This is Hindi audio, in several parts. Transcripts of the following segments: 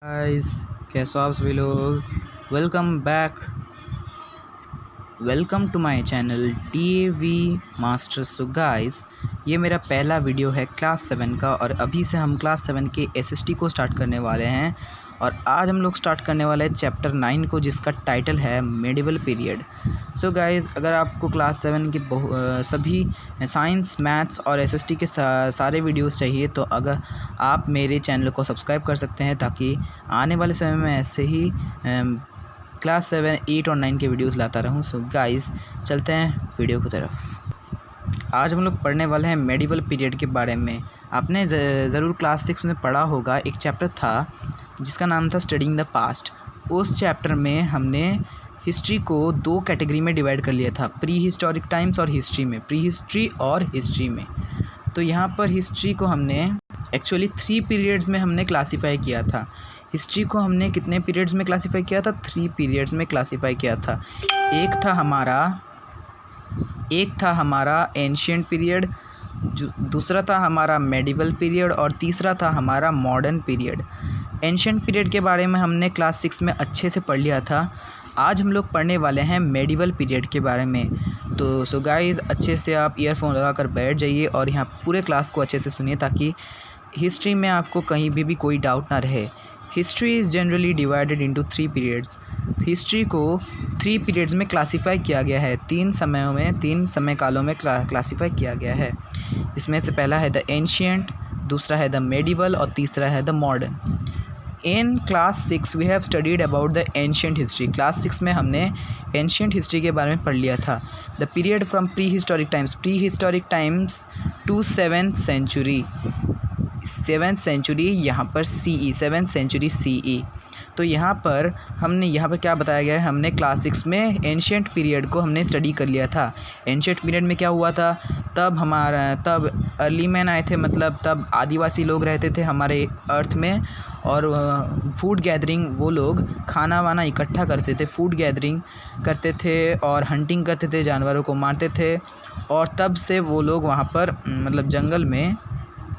गाइस, कैसे हो आप सभी लोग। Welcome back, welcome to my channel TAV master. So guys, ये मेरा पहला वीडियो है क्लास 7 का और अभी से हम क्लास 7 के एसएसटी को स्टार्ट करने वाले हैं। और आज हम लोग स्टार्ट करने वाले हैं चैप्टर 9 को, जिसका टाइटल है मेडिवल पीरियड। सो गाइस, अगर आपको क्लास 7 के सभी साइंस, मैथ्स और एसएसटी के सारे वीडियोस चाहिए तो अगर आप मेरे चैनल को सब्सक्राइब कर सकते हैं, ताकि आने वाले समय में ऐसे ही क्लास 7, 8 और 9 के वीडियोस लाता रहूं। सो गाइस, चलते हैं वीडियो की तरफ। आज हम लोग पढ़ने वाले हैं मेडिवल पीरियड के बारे में। आपने ज़रूर क्लास 6 में पढ़ा होगा, एक चैप्टर था जिसका नाम था स्टडिंग द पास्ट। उस चैप्टर में हमने हिस्ट्री को 2 कैटेगरी में डिवाइड कर लिया था, प्री हिस्टोरिक टाइम्स और हिस्ट्री में, प्री हिस्ट्री और हिस्ट्री में। तो यहाँ पर हिस्ट्री को हमने एक्चुअली 3 पीरियड्स में हमने क्लासीफाई किया था। हिस्ट्री को हमने कितने पीरियड्स में क्लासीफाई किया था? 3 पीरियड्स में क्लासीफाई किया था। एक था हमारा एंशिएंट पीरियड, दूसरा था हमारा मेडिवल पीरियड और तीसरा था हमारा मॉडर्न पीरियड। एंशिएंट पीरियड के बारे में हमने क्लास 6 में अच्छे से पढ़ लिया था। आज हम लोग पढ़ने वाले हैं मेडिवल पीरियड के बारे में। तो सो गाइस, अच्छे से आप ईयरफोन लगा कर बैठ जाइए और यहाँ पूरे क्लास को अच्छे से सुनिए, ताकि हिस्ट्री में आपको कहीं भी कोई डाउट ना रहे। History is generally divided into 3 periods. History को 3 पीरियड्स में क्लासीफाई किया गया है, 3 समय कालों में क्लासीफाई किया गया है। इसमें से पहला है द एंशिएंट, दूसरा है द मेडिवल और तीसरा है the modern. In class 6 we have studied about the ancient history. Class 6 में हमने एंशिएंट हिस्ट्री के बारे में पढ़ लिया था। The period from prehistoric times to 7th century. 7th century यहाँ पर CE, 7th सेंचुरी CE। तो यहाँ पर क्या बताया गया है, हमने क्लास 6 में एंशिएंट पीरियड को हमने स्टडी कर लिया था। एंशिएंट पीरियड में क्या हुआ था? तब अर्ली मैन आए थे, मतलब तब आदिवासी लोग रहते थे हमारे अर्थ में, और फूड गैदरिंग, वो लोग खाना वाना इकट्ठा करते थे, फूड गैदरिंग करते थे और हंटिंग करते थे, जानवरों को मारते थे। और तब से वो लोग वहाँ पर मतलब जंगल में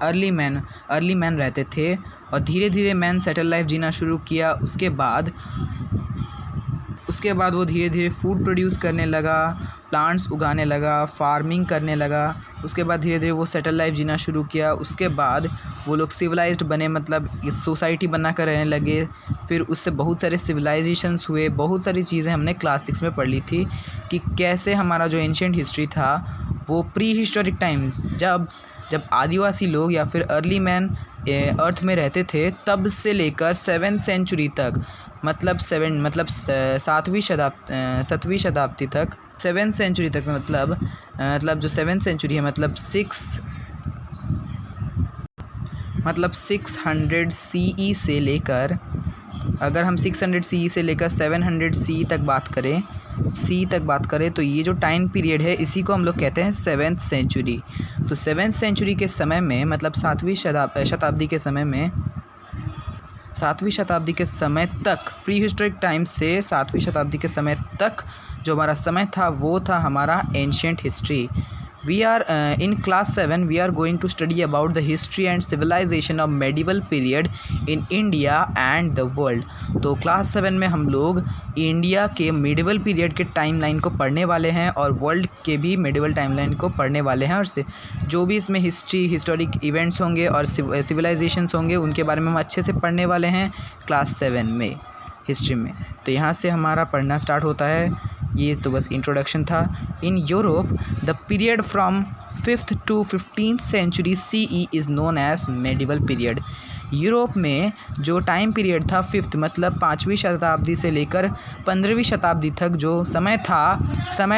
अर्ली मैन रहते थे। और धीरे धीरे मैन सेटल लाइफ जीना शुरू किया। उसके बाद वो धीरे धीरे फूड प्रोड्यूस करने लगा, प्लांट्स उगाने लगा, फार्मिंग करने लगा। उसके बाद धीरे धीरे वो सेटल लाइफ जीना शुरू किया। उसके बाद वो लोग सिविलाइज्ड बने, मतलब इस सोसाइटी बना कर रहने लगे। फिर उससे बहुत सारे सिविलाइजेशंस हुए। बहुत सारी चीज़ें हमने क्लास 6 में पढ़ ली थी कि कैसे हमारा जो एंशिएंट हिस्ट्री था वो प्री हिस्टोरिक टाइम्स, जब आदिवासी लोग या फिर अर्ली मैन अर्थ में रहते थे, तब से लेकर 7th सेंचुरी तक, मतलब 7वीं शताब्दी तक, 7th सेंचुरी तक, मतलब जो 7th सेंचुरी है, मतलब 600 CE से लेकर, अगर हम 600 CE से लेकर 700 CE तक बात करें तो ये जो टाइम पीरियड है, इसी को हम लोग कहते हैं 7th सेंचुरी। तो 7th सेंचुरी के समय में, मतलब 7वीं शताब्दी के समय तक, प्री हिस्टोरिक टाइम से 7वीं शताब्दी के समय तक जो हमारा समय था, वो था हमारा ancient history. In class 7 we are going to study about the history and civilization of medieval period in India and the world। तो क्लास 7 में हम लोग इंडिया के मेडिवल पीरियड के टाइमलाइन को पढ़ने वाले हैं और वर्ल्ड के भी मेडिवल टाइमलाइन को पढ़ने वाले हैं। और जो भी इसमें हिस्टोरिक इवेंट्स होंगे और सिविलाइजेशंस होंगे, उनके बारे में हम अच्छे से पढ़ने वाले हैं क्लास 7 में, हिस्ट्री में। तो यहाँ से हमारा पढ़ना स्टार्ट होता है। ये तो बस इंट्रोडक्शन था। In Europe the period from 5th to 15th century CE is known as medieval period. Europe में जो टाइम पीरियड था 5th, मतलब 5वीं शताब्दी से लेकर 15वीं शताब्दी तक जो समय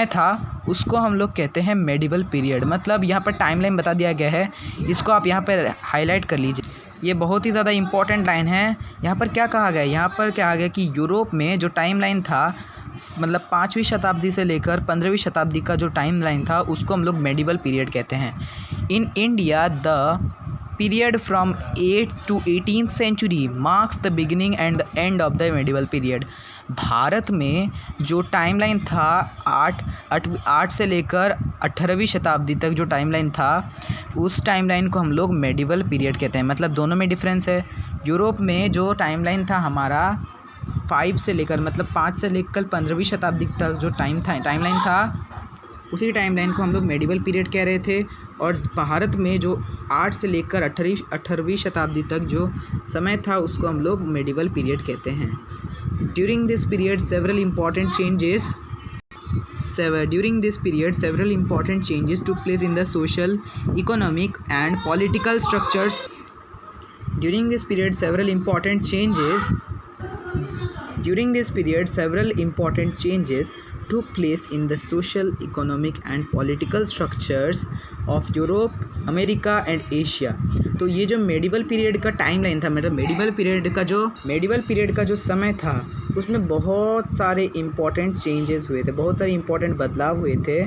था, उसको हम लोग कहते हैं मेडिवल पीरियड। मतलब यहाँ पर टाइमलाइन बता दिया गया है, इसको आप यहाँ पर हाईलाइट कर लीजिए। ये बहुत ही ज़्यादा इंपॉर्टेंट लाइन है। यहाँ पर क्या कहा गया? यहाँ पर क्या आ गया कि यूरोप में जो टाइमलाइन था, मतलब 5वीं शताब्दी से लेकर 15वीं शताब्दी का जो टाइमलाइन था, उसको हम लोग मेडिवल पीरियड कहते हैं। In India the period from 8th to 18th century marks the beginning and the end of the medieval period. भारत में जो टाइमलाइन था, 8 से लेकर 18वीं शताब्दी तक जो टाइमलाइन था, उस टाइमलाइन को हम लोग मेडिवल पीरियड कहते हैं। मतलब दोनों में डिफरेंस है। यूरोप में जो टाइमलाइन था हमारा 5 से लेकर मतलब 5 से लेकर 15वीं शताब्दी तक जो टाइमलाइन था, उसी टाइमलाइन को हम लोग मेडिवल पीरियड कह रहे थे। और भारत में जो 8 से लेकर 18वीं शताब्दी तक जो समय था उसको हम लोग मेडिवल पीरियड कहते हैं। During this period several important changes took place in the social, economic and political structures. During this period several important changes took place in the social, economic and political structures of Europe, America and Asia. तो ये जो मेडिवल पीरियड का टाइमलाइन था, मतलब मेडिवल पीरियड का जो समय था उसमें बहुत सारे इम्पॉर्टेंट चेंजेस हुए थे, बहुत सारे इम्पॉर्टेंट बदलाव हुए थे।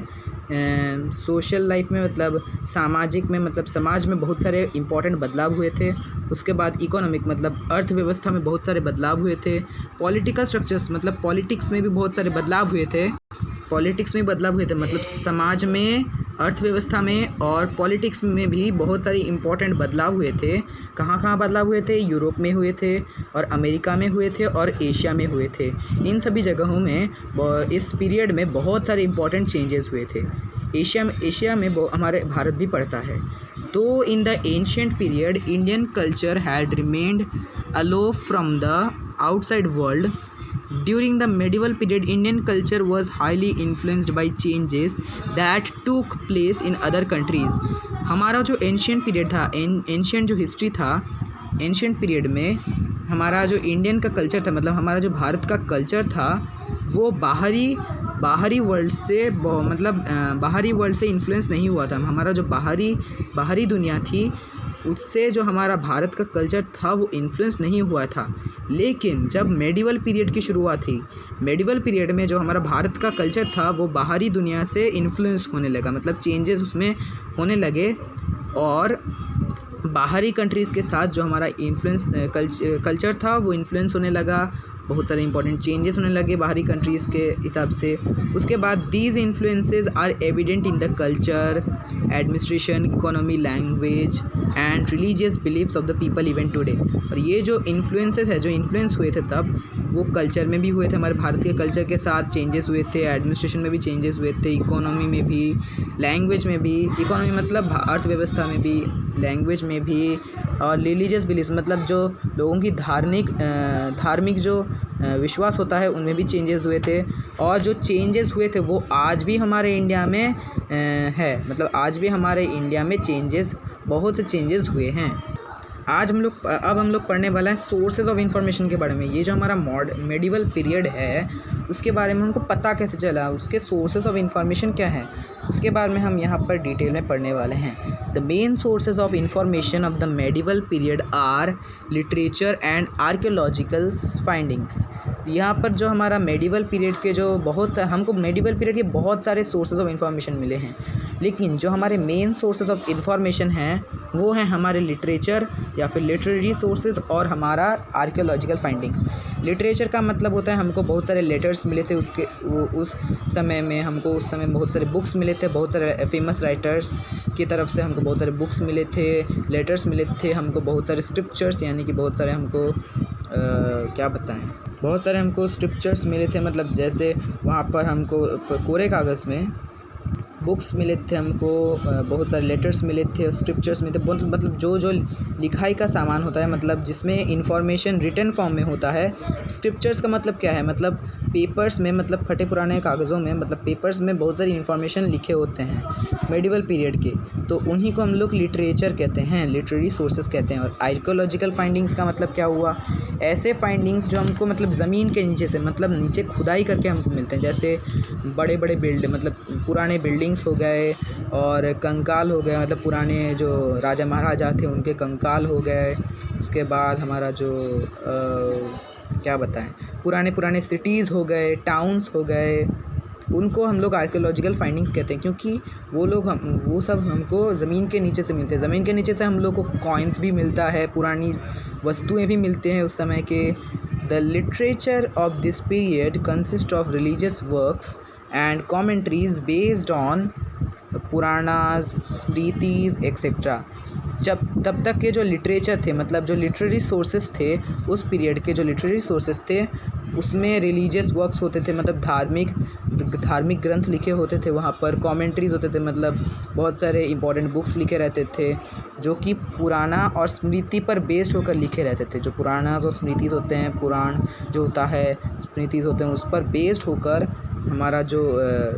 सोशल लाइफ में मतलब सामाजिक में मतलब समाज में बहुत सारे इम्पॉर्टेंट बदलाव हुए थे। उसके बाद इकोनॉमिक मतलब अर्थव्यवस्था में बहुत सारे बदलाव हुए थे। पॉलिटिकल स्ट्रक्चर्स मतलब पॉलिटिक्स में भी बहुत सारे बदलाव हुए थे। मतलब समाज में, अर्थव्यवस्था में और पॉलिटिक्स में भी बहुत सारे इम्पॉर्टेंट बदलाव हुए थे। कहाँ बदलाव हुए थे? यूरोप में हुए थे और अमेरिका में हुए थे और एशिया में हुए थे। इन सभी जगहों में इस पीरियड में बहुत सारे इम्पॉर्टेंट चेंजेस हुए थे। एशिया में हमारे भारत भी पड़ता है। तो in the ancient period Indian culture had remained aloof from the outside world. During the medieval period, Indian culture was highly influenced by changes that took place in other countries. हमारा जो एंशिएंट पीरियड था, एंशिएंट जो हिस्ट्री था, एंशिएंट पीरियड में हमारा जो इंडियन का कल्चर था, मतलब हमारा जो भारत का कल्चर था, वो बाहरी वर्ल्ड से इन्फ्लुएंस नहीं हुआ था। हमारा जो बाहरी दुनिया थी उससे जो हमारा भारत का कल्चर था वो इन्फ्लुएंस नहीं हुआ था। लेकिन जब मेडिवल पीरियड की शुरुआत थी, मेडिवल पीरियड में जो हमारा भारत का कल्चर था वो बाहरी दुनिया से इन्फ्लुएंस होने लगा, मतलब चेंजेस उसमें होने लगे। और बाहरी कंट्रीज़ के साथ जो हमारा कल्चर था वो इन्फ्लुएंस होने लगा, बहुत सारे इंपॉर्टेंट चेंजेस होने लगे बाहरी कंट्रीज़ के हिसाब से। उसके बाद these influences are evident in the culture, administration, economy, language and religious beliefs of the people even today. और ये जो इन्फ्लुएंसेस है, जो इन्फ्लुएंस हुए थे तब, वो कल्चर में भी हुए थे, हमारे भारत के कल्चर के साथ चेंजेस हुए थे, एडमिनिस्ट्रेशन में भी चेंजेस हुए थे, इकोनॉमी में भी, लैंग्वेज में भी, इकोनॉमी मतलब अर्थव्यवस्था में भी, लैंग्वेज में भी, और रिलीजियस बिलीव्स मतलब जो लोगों की धार्मिक जो विश्वास होता है उनमें भी चेंजेस हुए थे। और जो चेंजेस हुए थे वो आज भी हमारे इंडिया में है, मतलब आज भी हमारे इंडिया में बहुत से चेंजेस हुए हैं। अब हम लोग पढ़ने वाला है सोर्सेज ऑफ इंफॉर्मेशन के बारे में। ये जो हमारा मेडिवल पीरियड है उसके बारे में हमको पता कैसे चला, उसके सोर्सेज ऑफ इंफॉर्मेशन क्या है, उसके बारे में हम यहाँ पर डिटेल में पढ़ने वाले हैं। The main sources of information of the medieval period are literature and archaeological findings. यहाँ पर जो हमारा मेडिवल पीरियड के जो हमको मेडिवल पीरियड के बहुत सारे सोर्सेज ऑफ इंफॉर्मेशन मिले हैं, लेकिन जो हमारे मेन सोर्सेज ऑफ इंफॉर्मेशन हैं वो हैं हमारे लिटरेचर या फिर लिटरेरी सोर्सेज और हमारा आर्कियोलॉजिकल फाइंडिंग्स। लिटरेचर का मतलब होता है हमको बहुत सारे लेटर्स मिले थे उस समय बहुत सारे बुक्स मिले थे, बहुत सारे फेमस राइटर्स की तरफ से हमको बहुत सारे बुक्स मिले थे, लेटर्स मिले थे, हमको बहुत सारे स्क्रिप्चर्स यानी कि बहुत सारे हमको बहुत सारे हमको स्क्रिप्चर्स मिले थे। मतलब जैसे वहाँ पर हमको कोरे कागज़ में बुक्स मिले थे, हमको बहुत सारे लेटर्स मिले थे, स्क्रिप्चर्स मिले थे। मतलब जो लिखाई का सामान होता है, मतलब जिसमें इंफॉर्मेशन रिटन फॉर्म में होता है। स्क्रिप्चर्स का मतलब क्या है? मतलब पेपर्स में, मतलब फटे पुराने कागज़ों में, मतलब पेपर्स में बहुत सारी इन्फॉर्मेशन लिखे होते हैं मेडिवल पीरियड के, तो उन्हीं को हम लोग लिटरेचर कहते हैं, लिटरेरी सोर्सेज कहते हैं। और आर्कियोलॉजिकल फाइंडिंग्स का मतलब क्या हुआ? ऐसे फाइंडिंग्स जो हमको मतलब ज़मीन के नीचे से, मतलब नीचे खुदाई करके हमको मिलते हैं। जैसे बड़े मतलब पुराने बिल्डिंग्स हो गए और कंकाल हो गए, मतलब पुराने जो राजा महाराजा थे उनके कंकाल हो गए। उसके बाद हमारा जो पुराने सिटीज़ हो गए, टाउन्स हो गए, उनको हम लोग आर्कियोलॉजिकल फाइंडिंग्स कहते हैं, क्योंकि वो सब हमको ज़मीन के नीचे से मिलते हैं। ज़मीन के नीचे से हम लोग को कॉइन्स भी मिलता है, पुरानी वस्तुएं भी मिलते हैं उस समय के। The literature of this period consist of religious works and commentaries based on Puranas, Smritis etcetera. जब तब तक के जो लिटरेचर थे, मतलब जो लिटरेरी सोर्सेस थे, उस पीरियड के जो लिटरेरी सोर्सेस थे उसमें रिलीजियस वर्क्स होते थे, मतलब धार्मिक ग्रंथ लिखे होते थे। वहाँ पर कमेंट्रीज होते थे, मतलब बहुत सारे इंपॉर्टेंट बुक्स लिखे रहते थे जो कि पुराना और स्मृति पर बेस्ड होकर लिखे रहते थे। जो पुराना और स्मृतिज होते हैं, पुराण जो होता है, स्मृतिज होते हैं, उस पर बेस्ड होकर हमारा जो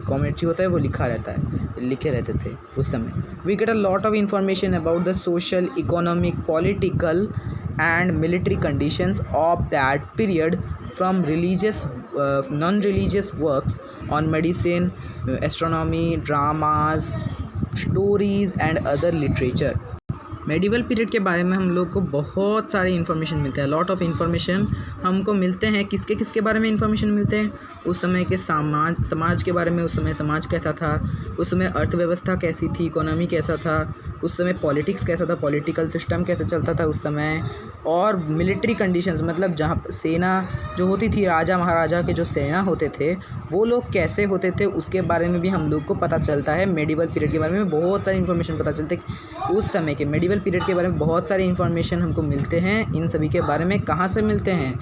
कमेंट्री होता है वो लिखे रहते थे उस समय। We get a lot of information about the social, economic, political and military conditions of that period from non-religious works on medicine, astronomy, dramas, stories and other literature. Medieval period के बारे में हम लोग को बहुत सारे इन्फॉर्मेशन मिलते हैं। लॉट ऑफ इन्फॉर्मेशन हमको मिलते हैं। किसके बारे में इन्फॉर्मेशन मिलते हैं? उस समय के समाज के बारे में। उस समय समाज कैसा था, उस समय अर्थव्यवस्था कैसी थी, इकोनॉमी कैसा था, उस समय पॉलिटिक्स कैसा था, पॉलिटिकल सिस्टम कैसे चलता था उस समय, और मिलिट्री कंडीशंस, मतलब जहाँ सेना जो होती थी, राजा महाराजा के जो सेना होते थे वो लोग कैसे होते थे, उसके बारे में भी हम लोग को पता चलता है। मेडिवल पीरियड के बारे में बहुत सारी इन्फॉर्मेशन पता चलती है। उस समय के मेडिवल पीरियड के बारे में बहुत सारे इन्फॉर्मेशन हमको मिलते हैं। इन सभी के बारे में कहाँ से मिलते हैं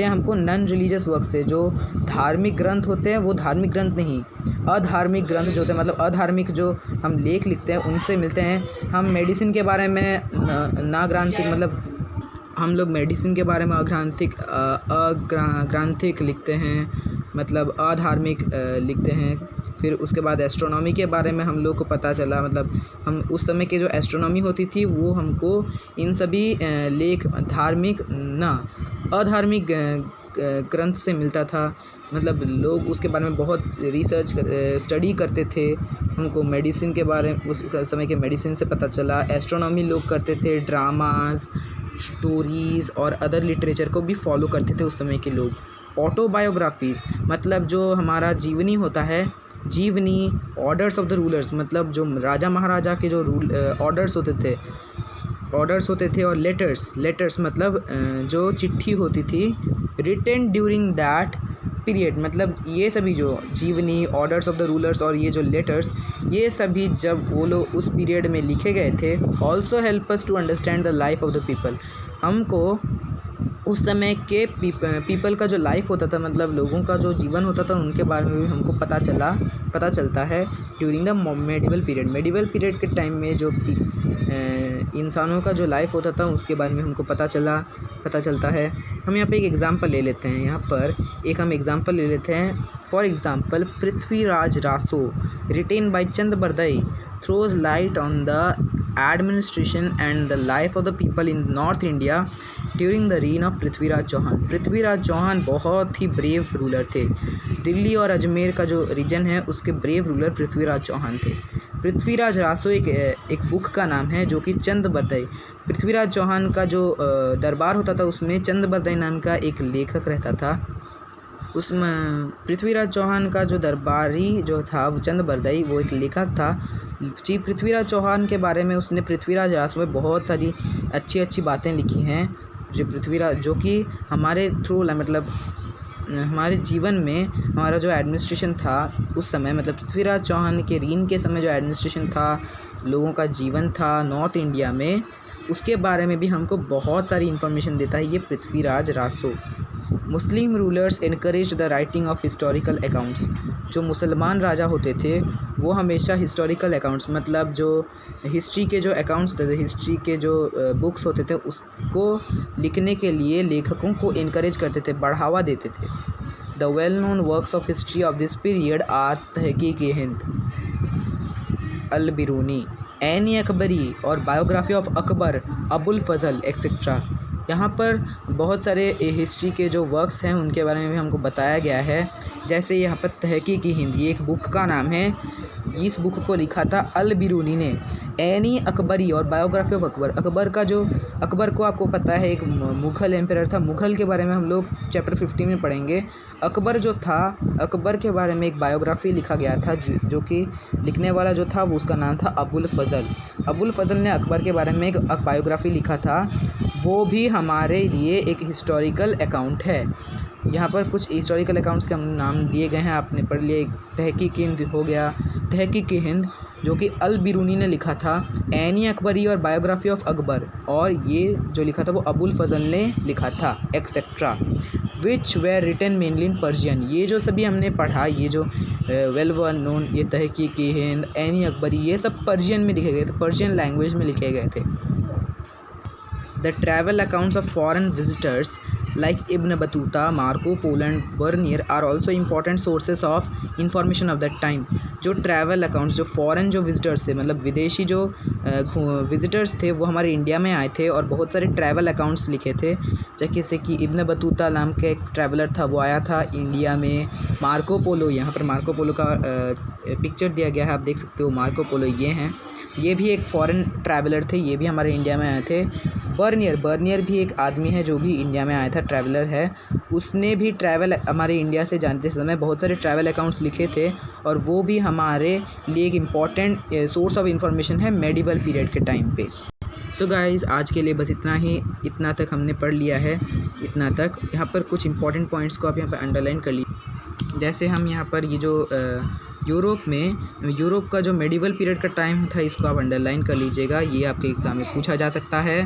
हमको नॉन रिलीजियस वर्क से। जो धार्मिक ग्रंथ होते हैं वो धार्मिक ग्रंथ नहीं, अधार्मिक ग्रंथ जो होते हैं, मतलब अधार्मिक जो हम लेख लिखते हैं उनसे मिलते हैं। हम मेडिसिन के बारे में नाग्रांथिक, मतलब हम लोग मेडिसिन के बारे में अग्रांथिक लिखते हैं, मतलब अधार्मिक लिखते हैं। फिर उसके बाद एस्ट्रोनॉमी के बारे में हम लोग को पता चला, मतलब हम उस समय की जो एस्ट्रोनॉमी होती थी वो हमको इन सभी लेख धार्मिक अधार्मिक ग्रंथ से मिलता था। मतलब लोग उसके बारे में बहुत रिसर्च स्टडी करते थे। हमको मेडिसिन के बारे में उस समय के मेडिसिन से पता चला। एस्ट्रोनॉमी लोग करते थे, ड्रामाज, स्टोरीज़ और अदर लिटरेचर को भी फॉलो करते थे उस समय के लोग। ऑटोबायोग्राफीज़, मतलब जो हमारा जीवनी होता है, जीवनी, ऑर्डर्स ऑफ द रूलर्स, मतलब जो राजा महाराजा के जो ऑर्डर्स होते थे, और लेटर्स मतलब जो चिट्ठी होती थी, रिटन ड्यूरिंग दैट पीरियड, मतलब ये सभी जो जीवनी, ऑर्डर्स ऑफ द रूलर्स और ये जो लेटर्स, ये सभी जब वो लोग उस पीरियड में लिखे गए थे, also help us to understand the life of the people. हमको उस समय के पीपल का जो लाइफ होता था, मतलब लोगों का जो जीवन होता था, उनके बारे में भी हमको पता चलता है ड्यूरिंग द मेडिवल पीरियड के टाइम में जो इंसानों का जो लाइफ होता था उसके बारे में हमको पता चलता है। हम यहाँ पे एक एग्ज़ाम्पल ले लेते हैं। For example, Prithviraj Raso written by Chand Bardai throws light on the administration and the life of the people in north India during the reign of Prithviraj Chauhan. Prithviraj Chauhan बहुत ही ब्रेव रूलर थे। दिल्ली और अजमेर का जो रीजन है उसके ब्रेव रूलर पृथ्वीराज चौहान थे। पृथ्वीराज रासो एक बुक का नाम है जो कि चंद बरदई, पृथ्वीराज चौहान का जो दरबार होता था उसमें चंद बरदई नाम का एक लेखक रहता था। उसमें पृथ्वीराज चौहान का जो दरबारी जो था वो चंद बरदई, वो एक लेखक था। जी, पृथ्वीराज चौहान के बारे में उसने पृथ्वीराज रासो में बहुत सारी अच्छी बातें लिखी हैं, जो कि हमारे थ्रू, मतलब हमारे जीवन में हमारा जो एडमिनिस्ट्रेशन था उस समय, मतलब पृथ्वीराज चौहान के रीन के समय जो एडमिनिस्ट्रेशन था, लोगों का जीवन था नॉर्थ इंडिया में, उसके बारे में भी हमको बहुत सारी इन्फॉर्मेशन देता है ये पृथ्वीराज रासो। मुस्लिम rulers encourage the writing of historical accounts. जो मुसलमान राजा होते थे वो हमेशा हिस्टोरिकल अकाउंट्स, मतलब जो हिस्ट्री के जो अकाउंट्स होते थे, हिस्ट्री के जो बुक्स होते थे उसको लिखने के लिए लेखकों को इनकरेज करते थे, बढ़ावा देते थे। The well known works of history of this period are Tahqiq-e-Hind, Al-Biruni, Ain-e-Akbari और biography of Akbar, Abul Fazl etcetera. यहाँ पर बहुत सारे हिस्ट्री के जो वर्क्स हैं उनके बारे में भी हमको बताया गया है। जैसे यहाँ पर तहकीक-ए-हिंद, ये एक बुक का नाम है। इस बुक को लिखा था अल-बिरूनी ने। ऐन-ए-अकबरी और बायोग्राफी ऑफ अकबर, अकबर को आपको पता है एक मुग़ल एम्परर था। मुग़ल के बारे में हम लोग चैप्टर 15 में पढ़ेंगे। अकबर जो था, अकबर के बारे में एक बायोग्राफी लिखा गया था, जो कि लिखने वाला जो था वो उसका नाम था अबुल फजल ने अकबर के बारे में एक बायोग्राफी लिखा था। वो भी हमारे लिए एक हिस्टोरिकल अकाउंट है। यहाँ पर कुछ हिस्टोरिकल अकाउंट्स के हम नाम दिए गए हैं, आपने पढ़ लिए। तहकीक-ए-हिंद हो गया, तहकीक-ए-हिंद, जो कि अल बिरूनी ने लिखा था, ऐनी अकबरी और बायोग्राफी ऑफ अकबर, और ये जो लिखा था वो अबुल फजल ने लिखा था, etcetera, which were written mainly in Persian. ये जो सभी हमने पढ़ा, ये जो वेल नोन, ये तहकीकी हिंद, ऐनी अकबरी, ये सब पर्शियन में लिखे गए थे, पर्शियन लैंग्वेज में लिखे गए थे। The travel accounts of foreign visitors like Ibn Battuta, Marco Polo and Bernier are also important sources of information of that time। जो ट्रैवल अकाउंट्स, जो फॉरेन जो विजिटर्स थे, मतलब विदेशी जो विजिटर्स थे, वो हमारे इंडिया में आए थे और बहुत सारे ट्रैवल अकाउंट्स लिखे थे, जैसे कि इब्न बतूता नाम का एक ट्रैवलर था, वो आया था इंडिया में। मार्को पोलो, यहाँ पर मार्को पोलो का पिक्चर दिया गया है, आप देख सकते हो, मार्को पोलो ये हैं, ये भी एक फ़ॉरेन ट्रैवलर थे, ये भी हमारे इंडिया में आए थे। बर्नियर भी एक आदमी है जो भी इंडिया में आया था, ट्रैवलर है, उसने भी ट्रैवल हमारे इंडिया से जानते समय बहुत सारे ट्रैवल अकाउंट्स लिखे थे, और वो भी हमारे लिए एक इम्पॉर्टेंट सोर्स ऑफ इंफॉर्मेशन है मेडिवल पीरियड के टाइम पे। सो गाइज़, आज के लिए बस इतना ही, इतना तक हमने पढ़ लिया है, इतना तक। यहाँ पर कुछ इंपॉर्टेंट पॉइंट्स को आप यहाँ पर अंडरलाइन कर लीजिए। जैसे हम यहाँ पर ये जो यूरोप का जो मेडिवल पीरियड का टाइम था, इसको आप अंडरलाइन कर लीजिएगा, ये आपके एग्ज़ाम में पूछा जा सकता है।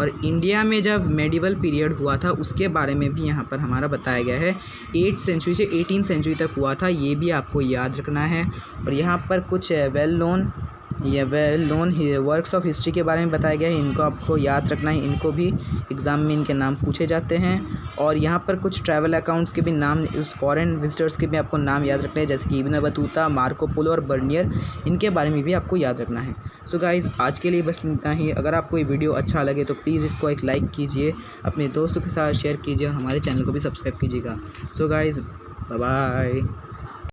और इंडिया में जब मेडिवल पीरियड हुआ था उसके बारे में भी यहाँ पर हमारा बताया गया है, 8th सेंचुरी से 18th सेंचुरी तक हुआ था, ये भी आपको याद रखना है। और यहाँ पर कुछ well known works of history के बारे में बताया गया है, इनको आपको याद रखना है, इनको भी एग्ज़ाम में इनके नाम पूछे जाते हैं। और यहाँ पर कुछ ट्रैवल अकाउंट्स के भी नाम, उस फॉरेन विजिटर्स के भी आपको नाम याद रखने हैं, जैसे कि इब्न बतूता, मार्को पोलो और बर्नियर, इनके बारे में भी आपको याद रखना है। सो गाइज़, आज के लिए बस इतना ही। अगर आपको ये वीडियो अच्छा लगे तो प्लीज़ इसको एक लाइक कीजिए, अपने दोस्तों के साथ शेयर कीजिए, और हमारे चैनल को भी सब्सक्राइब कीजिएगा। So guys, bye bye.